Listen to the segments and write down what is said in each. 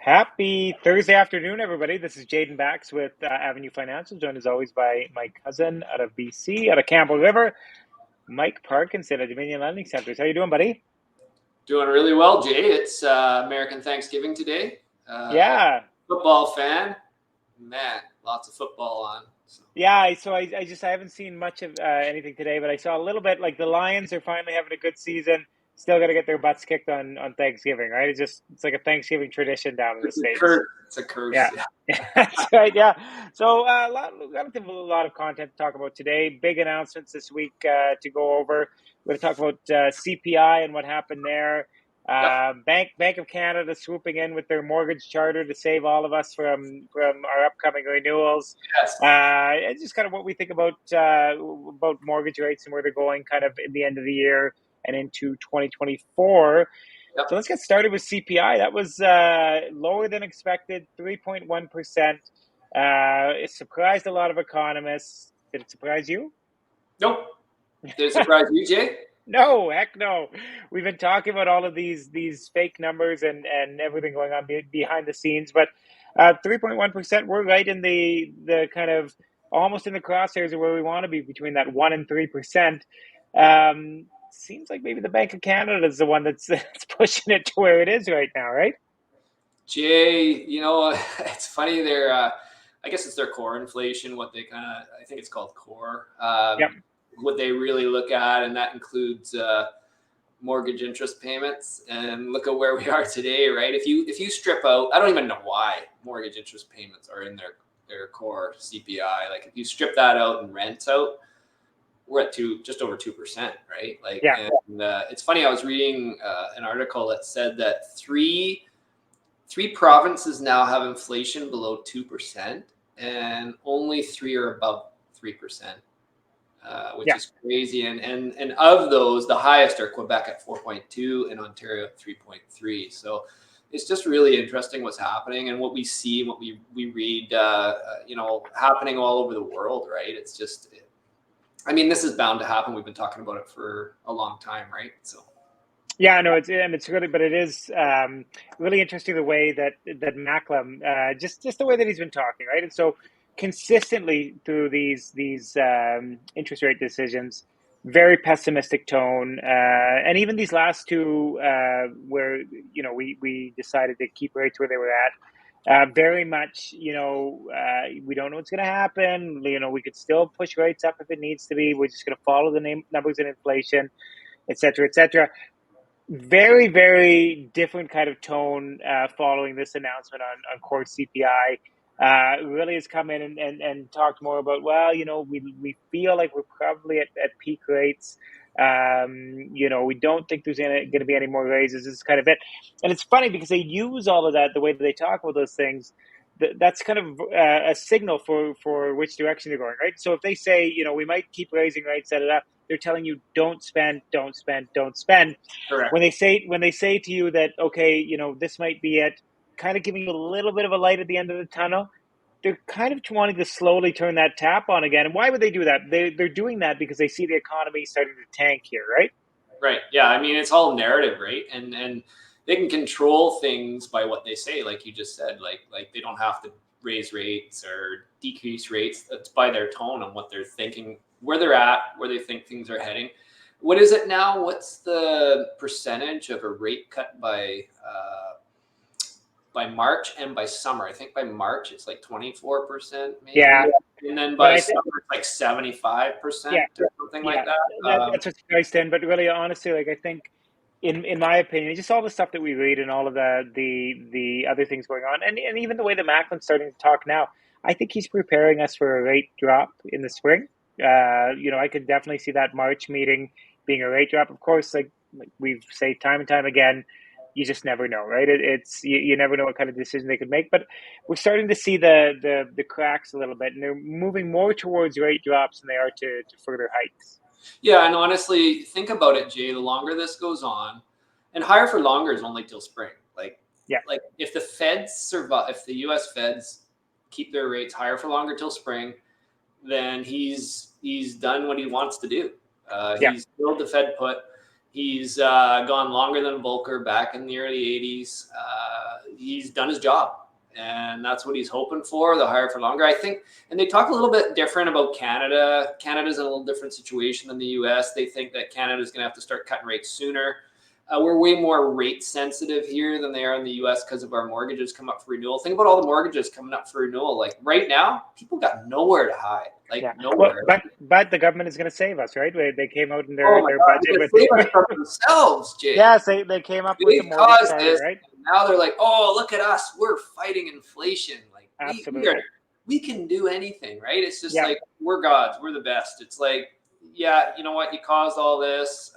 Happy Thursday afternoon, everybody. This is Jaden Bax with Avenue Financial, joined as always by my cousin out of BC, out of Campbell River, Mike Parkinson at Dominion Lending Centers. How you doing, buddy? Doing really well, Jay. It's American Thanksgiving today. Yeah, Football fan, man, lots of football on. So. yeah. So I haven't seen much of anything today, but I saw a little bit. Like the Lions are finally having a good season. Still got to get their butts kicked on Thanksgiving, right? It's like a Thanksgiving tradition down in the It's a States. curse. It's a curse. Yeah, that's right. Yeah. So a lot of content to talk about today. Big announcements this week to go over. We're going to talk about CPI and what happened there. Yep. Bank of Canada swooping in with their mortgage charter to save all of us from our upcoming renewals. Yes. And just kind of what we think about mortgage rates and where they're going, kind of in the end of the year and into 2024. Yep. So let's get started with CPI. That was lower than expected, 3.1%. It surprised a lot of economists. Did it surprise you? Nope. Did it surprise you, Jay? No, heck no. We've been talking about all of these fake numbers and everything going on behind the scenes, but 3.1%, we're right in the kind of almost in the crosshairs of where we want to be, between that 1% and 3%. Seems like maybe the Bank of Canada is the one that's pushing it to where it is right now, right? Jay, it's funny. I guess it's their core inflation, what they I think it's called core. Yep. What they really look at, and that includes mortgage interest payments. And look at where we are today, right? If you strip out, I don't even know why mortgage interest payments are in their core CPI. Like if you strip that out and rent out, we're at just over 2%, right? Like, yeah. And it's funny. I was reading an article that said that three provinces now have inflation below 2%, and only 3 are above 3%. Which is crazy. And of those, the highest are Quebec at 4.2 and Ontario at 3.3. So it's just really interesting what's happening and what we see and what we read, happening all over the world, right? It's just, this is bound to happen. We've been talking about it for a long time, right? So. Yeah, no, it's really, but it is really interesting the way that Macklem, just the way that he's been talking, right? And so consistently through these interest rate decisions, very pessimistic tone, and even these last two, where we decided to keep rates where they were at, very much, we don't know what's going to happen. We could still push rates up if it needs to be. We're just going to follow the numbers in inflation, et cetera, et cetera. Very, very different kind of tone following this announcement on core CPI. Really has come in and talked more about, we feel like we're probably at peak rates. We don't think there's going to be any more raises. This is kind of it. And it's funny because they use all of that, the way that they talk about those things. That's kind of a signal for which direction they're going, right? So if they say, we might keep raising rates, they're telling you don't spend. Correct. When they say to you that, okay, this might be it, kind of giving you a little bit of a light at the end of the tunnel, they're kind of wanting to slowly turn that tap on again. And why would they do that? They're doing that because they see the economy starting to tank here, right? Right. Yeah. It's all narrative, right? And they can control things by what they say, like you just said. Like they don't have to raise rates or decrease rates. That's by their tone and what they're thinking, where they're at, where they think things are heading. What is it now? What's the percentage of a rate cut by March and by summer? I think by March it's like 24%, maybe. Yeah. And then by summer it's like 75%, or something like that. That's what's priced in. But really, honestly, like I think, in my opinion, just all the stuff that we read and all of the other things going on, and even the way that Macklin's starting to talk now, I think he's preparing us for a rate drop in the spring. I could definitely see that March meeting being a rate drop. Of course, like we've said time and time again, you just never know, right? You never know what kind of decision they could make. But we're starting to see the cracks a little bit, and they're moving more towards rate drops than they are to further hikes. Yeah, and honestly, think about it, Jay. The longer this goes on, and higher for longer is only till spring. Like if the Feds survive, if the U.S. Feds keep their rates higher for longer till spring, then he's done what he wants to do. He's built the Fed put. He's gone longer than Volcker back in the early 80s. He's done his job, and that's what he's hoping for, the higher for longer. I think, and they talk a little bit different about Canada. Canada's in a little different situation than the US. They think that Canada's going to have to start cutting rates sooner. We're way more rate sensitive here than they are in the US because of our mortgages come up for renewal. Think about all the mortgages coming up for renewal. Like right now, people got nowhere to hide. Like nowhere. Well, but the government is going to save us, right? They came out in Oh my their God, budget they with save us from themselves, Jay. yes, they came up with the They mortgage caused charter, this. right? Now they're like, oh, look at us. We're fighting inflation. Like Absolutely. we can do anything, right? It's just Yeah. like, we're gods. We're the best. It's like, yeah, you know what? You caused all this.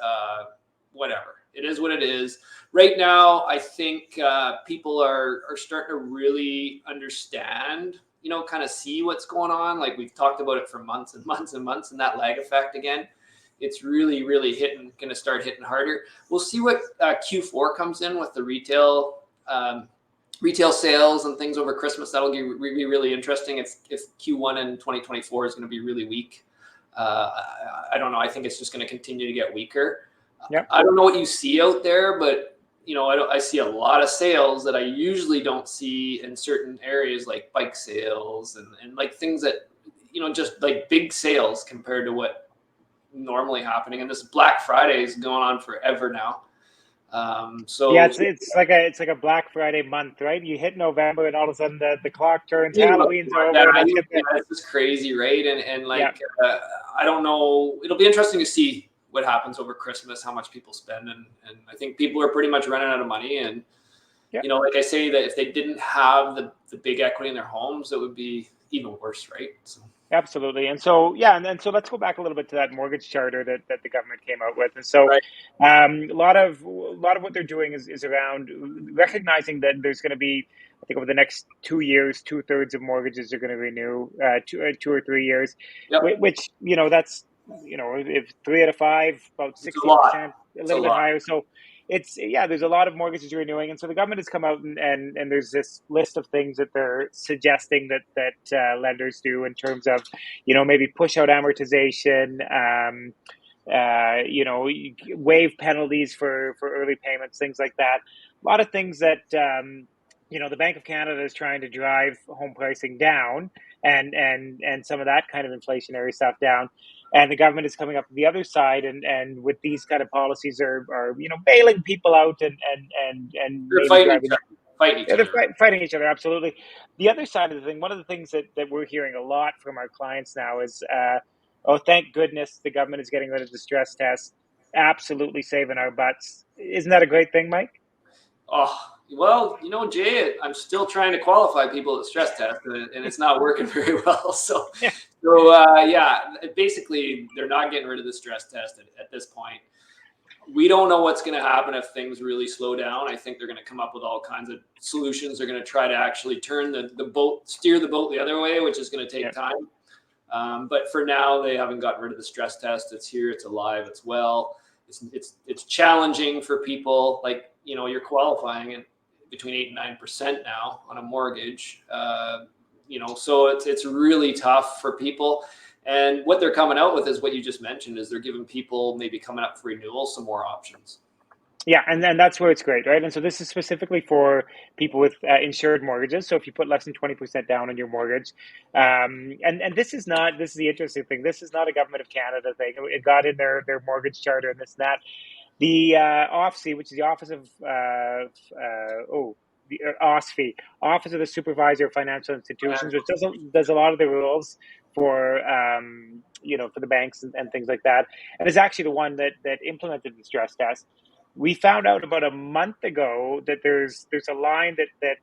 Whatever. It is what it is. Right now, I think people are starting to really understand, kind of see what's going on. Like we've talked about it for months and months and months, and that lag effect again. It's really, really going to start hitting harder. We'll see what Q4 comes in with the retail sales and things over Christmas. That'll be really interesting. If Q1 in 2024 is going to be really weak, I don't know. I think it's just going to continue to get weaker. Yep. I don't know what you see out there, but I see a lot of sales that I usually don't see in certain areas, like bike sales and like things that, just like big sales compared to what normally happening. And this Black Friday is going on forever now. So yeah, it's like a Black Friday month, right? You hit November and all of a sudden the clock turns, Halloween's over, and it's just crazy, right? And like I don't know. It'll be interesting to see what happens over Christmas, how much people spend, and I think people are pretty much running out of money. And like I say, that if they didn't have the big equity in their homes, it would be even worse, right? So. Absolutely. And so, so let's go back a little bit to that mortgage charter that the government came out with. And so, right. A lot of what they're doing is around recognizing that there's going to be, I think over the next 2 years, 2/3 of mortgages are going to renew, 2 or 3 years, which, that's, if 3 out of 5, about 60%, a little bit higher. So there's a lot of mortgages renewing. And so the government has come out and there's this list of things that they're suggesting that lenders do in terms of, maybe push out amortization, waive penalties for early payments, things like that. A lot of things that, the Bank of Canada is trying to drive home pricing down and some of that kind of inflationary stuff down. And the government is coming up the other side and with these kind of policies are bailing people out and they're fighting each other. Absolutely. The other side of the thing, one of the things that we're hearing a lot from our clients now is, oh, thank goodness the government is getting rid of the stress test. Absolutely saving our butts. Isn't that a great thing, Mike? Oh, well, Jay, I'm still trying to qualify people at stress test, and it's not working very well. So, basically, they're not getting rid of the stress test at this point. We don't know what's going to happen if things really slow down. I think they're going to come up with all kinds of solutions. They're going to try to actually turn the boat, steer the boat the other way, which is going to take time. But for now, they haven't gotten rid of the stress test. It's here. It's alive. It's well. It's challenging for people. Like, you're qualifying in between 8 and 9% now on a mortgage. So it's really tough for people. And what they're coming out with is what you just mentioned, is they're giving people maybe coming up for renewal some more options. Yeah, and that's where it's great, right? And so this is specifically for people with insured mortgages. So if you put less than 20% down on your mortgage, and this is the interesting thing. This is not a Government of Canada thing. It got in their mortgage charter and this and that. The OFSI, which is the Office of the OSFI, Office of the Supervisor of Financial Institutions, which does a lot of the rules for for the banks and things like that, and is actually the one that implemented the stress test. We found out about a month ago that there's a line that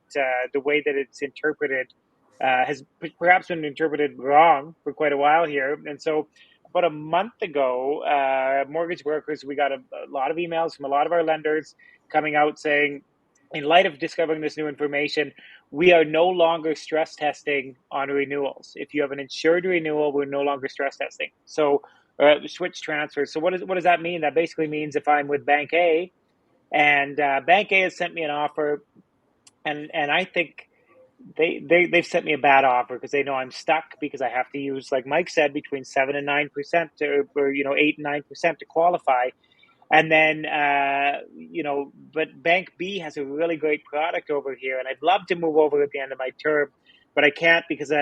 the way that it's interpreted has perhaps been interpreted wrong for quite a while here, and so about a month ago, mortgage brokers, we got a lot of emails from a lot of our lenders coming out saying, in light of discovering this new information, we are no longer stress testing on renewals. If you have an insured renewal, we're no longer stress testing. So switch transfers. So what does that mean? That basically means if I'm with Bank A and Bank A has sent me an offer, and I think they've sent me a bad offer because they know I'm stuck because I have to use, like Mike said, between 7 and 9% or 8 and 9% to qualify. And then, but Bank B has a really great product over here, and I'd love to move over at the end of my term, but I can't because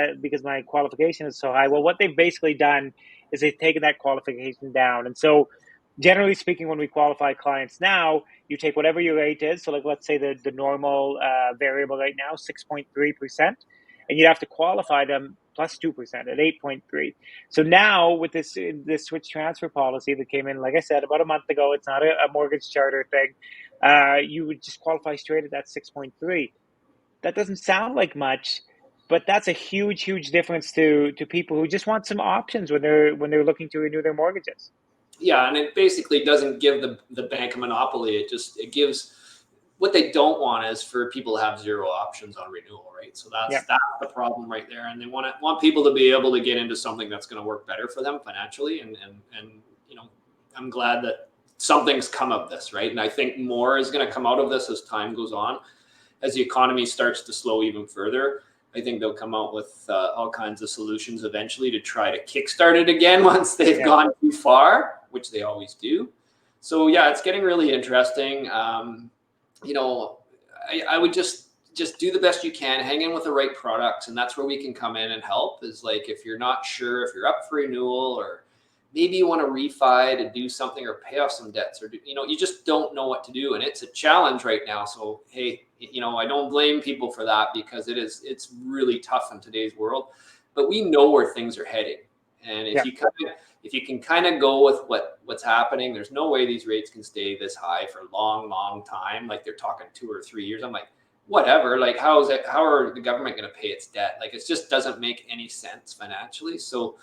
my qualification is so high. Well, what they've basically done is they've taken that qualification down. And so, generally speaking, when we qualify clients now, you take whatever your rate is. So, like, let's say the normal variable right now, 6.3%, and you'd have to qualify them plus 2% at 8.3. So now with this switch transfer policy that came in, like I said, about a month ago, it's not a mortgage charter thing. You would just qualify straight at that 6.3. That doesn't sound like much, but that's a huge, huge difference to people who just want some options when they're looking to renew their mortgages. Yeah, and it basically doesn't give the bank a monopoly. It gives, what they don't want is for people to have zero options on renewal, right? So that's the problem right there. And they want people to be able to get into something that's going to work better for them financially. And I'm glad that something's come of this, right? And I think more is going to come out of this as time goes on, as the economy starts to slow even further. I think they'll come out with all kinds of solutions eventually to try to kickstart it again once they've gone too far, which they always do. So yeah, it's getting really interesting. I would just do the best you can, hang in with the right products, and that's where we can come in and help. Is like, if you're not sure, if you're up for renewal, or maybe you want to refi to do something or pay off some debts, or you just don't know what to do, and it's a challenge right now. So hey, I don't blame people for that, because it's really tough in today's world, but we know where things are heading. And if you can kind of go with what's happening, there's no way these rates can stay this high for a long, long time. Like, they're talking 2 or 3 years. I'm like, whatever, like, how are the government going to pay its debt? Like, it just doesn't make any sense financially. So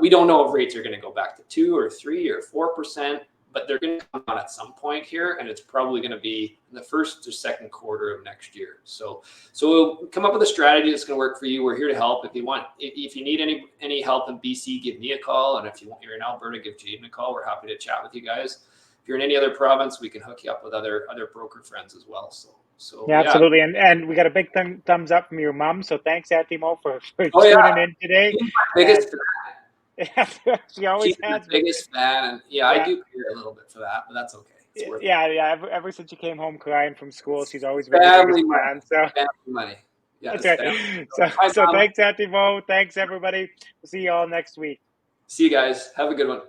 we don't know if rates are going to go back to 2 or 3 or 4%, but they're going to come on at some point here, and it's probably going to be in the first or second quarter of next year. So we'll come up with a strategy that's going to work for you. We're here to help. If you need any help in BC, give me a call, and if you're in Alberta, give Jaden a call. We're happy to chat with you guys. If you're in any other province, we can hook you up with other broker friends as well. So yeah, absolutely. And we got a big thumbs up from your mom. So thanks, Auntie Mo, for tuning in today. She's my biggest fan. She always She's has the biggest fan, and I do pay her a little bit for that, but that's okay. It's worth it. Ever since she came home crying from school, she's always been the Family biggest money. fan. So Family money. that's Yes, right. So thanks, Auntie Mo. Thanks, everybody. We'll see you all next week. See you guys. Have a good one.